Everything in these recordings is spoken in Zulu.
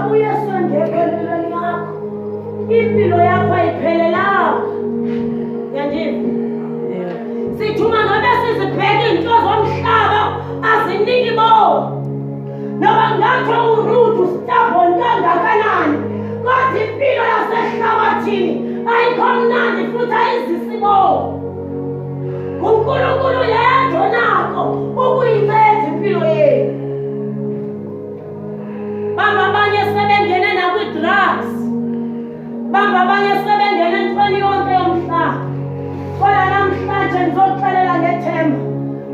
mangabe uYesu engekho empilweni yakho, impilo yakho ayiphelelanga. Yandiva? Sithi uma ngabe sizibheka into zomhlaba aziniki bona. Noma ngathi uRuth uStubborn kangakanani, kodwa impilo yasehlabathini ayikho mnandi futhi ayizisibo. uNkulunkulu yedwa nako ukuyinceda impilo yenu. Bamba abanye sebengene nakwi-drugs, bamba abanye sebengene entweni yonke yomhlaba. Kodwa namhlanje ngizokuxelela ngethemba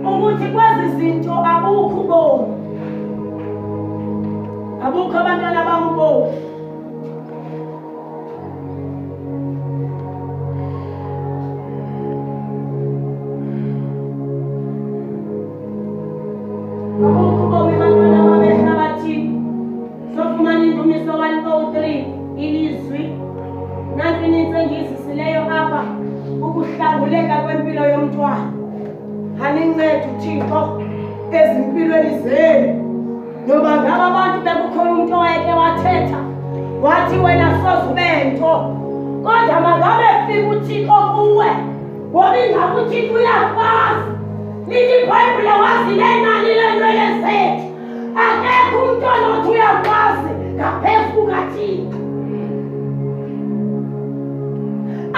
ukuthi kwezi zinto abukho ubomi, abukho abantwana bami ubomi. Abukho ubomi bantwana bami ehlabathini. Sofumana indumiso 103 ilizwi. Nansi nitsengizisileyo apha ukuhlanguleka kwempilo yomntwana. Hanincede uThixo ezimpilweni zenu. Noma ngabe abantu bekukhona umuntu owayeke wathetha wathi wena soze ube nto, kodwa mangabe efika uThixo kuwe ngoba ingabe uThixo uyakwazi. Lithi iBhayibhile wazi lenani lenwele zethu. Akekho umntwana othi uyakwazi ngaphezu kukaThixo.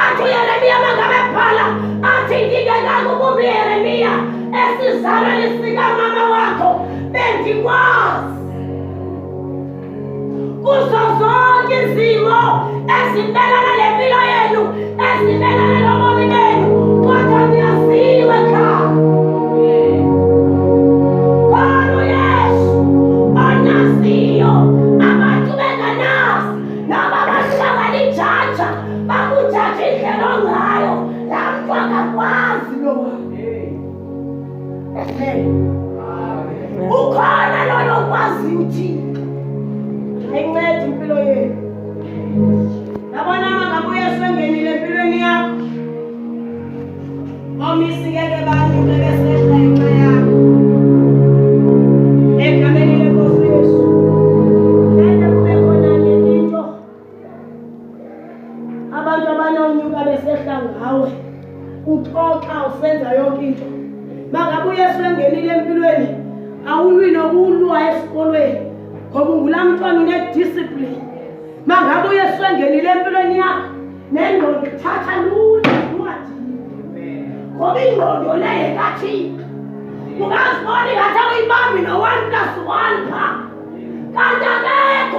Athi uYeremiya mangabe ebhala athi ngingekanga ukuba uYeremiya esizalweni sikamama wakho bengikwazi. Kuzo zonke izimo ezimelana nempilo yenu, ezimelana nobomi benu, kodwa niyaziwe ekhaya. Kodwa uYesu onaziyo abantu benganazi, noma bahlangana ijaja bakujaja indlela ongayo, laa mntu akakwazi lowa. Ukhona lona okwaziyo uThixo. Ayincede impilo yenu. Yabona mangabe uYesu engenile empilweni yakho, omisikeke banyuke besehla inxa yakho. Egameni leNkosi Yesu. Ngeke kube khona into abantu abanonyuka besehla ngawe, uxoxa usenza yonke into. Mangabe uYesu engenile empilweni, awulwi nokulwa esikolweni ngoba ungulaa mntwana une-discipline. Mangabe uYesu engenile empilweni yakho, nengqondo ithatha lula encwadini ngoba ingqondo leyo kaThixo. Ungazibona ingathi awuyibambi no-1+1 pha, kanti akekho